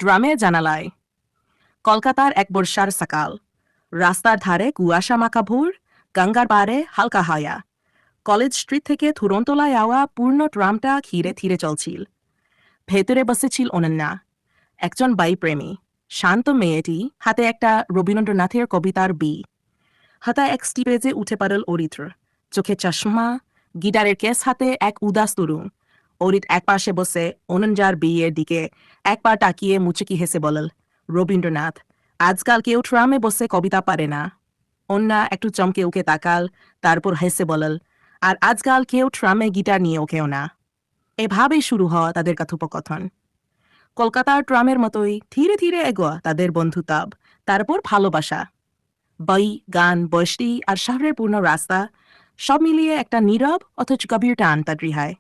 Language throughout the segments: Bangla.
ড্রামে জানালায়। কলকাতার এক বর্ষার সকাল। রাস্তার ধারে কুয়াশা মাখা ভোর, গঙ্গার পাড়ে হালকা হাওয়া। কলেজ স্ট্রিট থেকে থুরন্তলায় আওয়া পূর্ণ ট্রামটা ধীরে ধীরে চলছিল। ভেতরে বসেছিল অনন্যা, একজন বাইপ্রেমী, শান্ত মেয়েটি, হাতে একটা রবীন্দ্রনাথের কবিতার বি। হাতা এক স্টিপেজে উঠে পড়ল অরিত্র, চোখে চশমা, গিটারের কেস হাতে এক উদাস তরুণ। অরিত এক পাশে বসে অনঞ্জার বিয়ের দিকে একবার তাকিয়ে মুচকি হেসে বলল, রবীন্দ্রনাথ, আজকাল কেউ ট্রামে বসে কবিতা পারে না। অন্যা একটু চমকে উকে তাকাল, তারপর হেসে বলল, আর আজকাল কেউ ট্রামে গিটার নিয়ে ওকেও না। এভাবেই শুরু হওয়া তাদের কথোপকথন। কলকাতার ট্রামের মতোই ধীরে ধীরে এগোয়া তাদের বন্ধুতাব, তারপর ভালোবাসা। বই, গান, বৃষ্টি আর শহরের পূর্ণ রাস্তা, সব মিলিয়ে একটা নীরব অথচ গভীর টান তার রিহায়।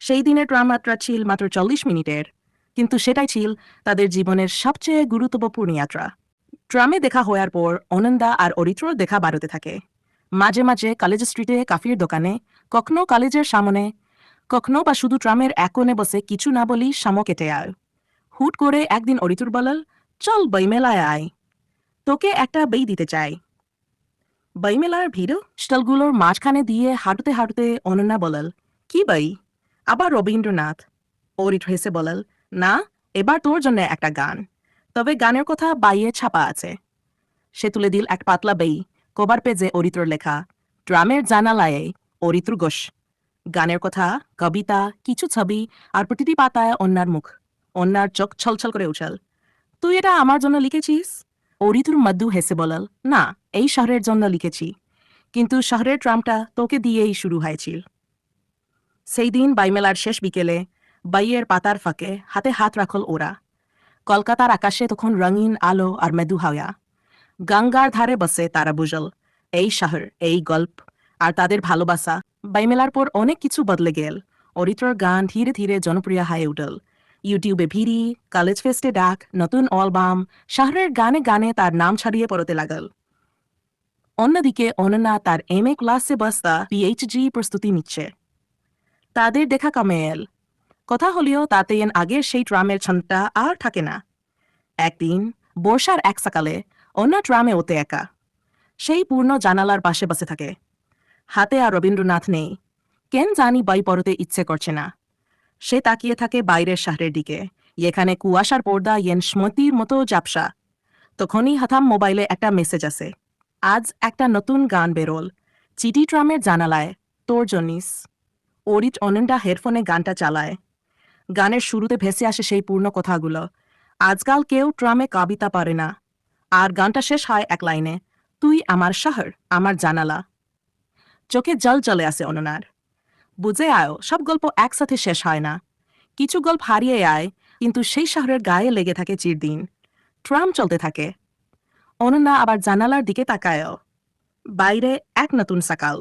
সেই দিনের ট্রাম যাত্রা ছিল মাত্র 40 মিনিটের, কিন্তু সেটাই ছিল তাদের জীবনের সবচেয়ে গুরুত্বপূর্ণ যাত্রা। ট্রামে দেখা হওয়ার পর অনন্দা আর অরিত্রর দেখা বাড়তে থাকে। মাঝে মাঝে কলেজ স্ট্রিটে কাফির দোকানে, কখনো কলেজের সামনে, কখনো বা শুধু ট্রামের এক কোণে বসে কিছু না বলি শামো কেটে আয়। হুট করে একদিন অরিত্র বলল, চল বইমেলায় আয়, তোকে একটা বই দিতে চাই। বইমেলার ভিড় স্টলগুলোর মাঝখানে দিয়ে হাঁটতে হাঁটতে অনন্যা বলল, কি বই? আবার রবীন্দ্রনাথ? অরিত্র হেসে বলল, না, এবার তোর জন্য একটা গান, তবে গানের কথা বাইয়ে ছাপা আছে। সে তুলে দিল এক পাতলা বই, কভার পেজে অরিত্রর লেখা, ড্রামের জানালায় অরিত্র ঘোষ। গানের কথা, কবিতা, কিছু ছবি, আর প্রতিটি পাতায় অন্যার মুখ। অন্যার চোখ ছলছল করে উঠল। তুই এটা আমার জন্য লিখেছিস? অরিত্র মদ্দু হেসে বলল, না, এই শহরের জন্য লিখেছি, কিন্তু শহরের ট্রামটা তোকে দিয়েই শুরু হয়েছিল। সেই দিন বাইমেলার শেষ বিকেলে বইয়ের পাতার ফাঁকে হাতে হাত রাখল ওরা। কলকাতার আকাশে তখন রঙিন আলো আর মৃদু হাওয়া। গঙ্গার ধারে বসে তারা বুঝল, এই শহর, এই গল্প আর তাদের ভালোবাসা। বাইমেলার পর অনেক কিছু বদলে গেল। অরিত্রর গান ধীরে ধীরে জনপ্রিয় হয়ে উঠল। ইউটিউবে ভিড়ি, কলেজ ফেস্টে ডাক, নতুন অ্যালবাম, শহরের গানে গানে তার নাম ছড়িয়ে পড়তে লাগল। অন্যদিকে অনন্যা তার এমএ ক্লাসে বসতা পিএইচডি প্রস্তুতি নিচ্ছে। তাদের দেখা কমে এল। কথা হলেও তাতে আগের সেই ট্রামের ছন্দটা আর থাকে না। একদিন বর্ষার এক সকালে অন্য ট্রামে ওতে একা। সেই পূর্ণ জানালার পাশে বসে থাকে। হাতে আর রবীন্দ্রনাথ নেই, কেন জানি বই পড়তে ইচ্ছে করছে না। সে তাকিয়ে থাকে বাইরের শহরের দিকে, এখানে কুয়াশার পর্দা স্মৃতির মতো ঝাপসা। তখনই হাতাম মোবাইলে একটা মেসেজ আসে, আজ একটা নতুন গান বেরোল, চিঠি ট্রামের জানালায়, তোর জন্যিস। অরিত অনন্যা হেডফোনে গানটা চালায়। গানের শুরুতে ভেসে আসে সেই পূর্ণ কথাগুলো, আজকাল কেউ ট্রামে কবিতা পারে না। আর গানটা শেষ হয় এক লাইনে, তুই আমার শহর, আমার জানালা। চোখে জল চলে আসে অননার। বুঝে আয়ো, সব গল্প একসাথে শেষ হয় না। কিছু গল্প হারিয়ে আয়, কিন্তু সেই শহরের গায়ে লেগে থাকে চিরদিন। ট্রাম চলতে থাকে। অনন্যা আবার জানালার দিকে তাকায়। বাইরে এক নতুন সকাল।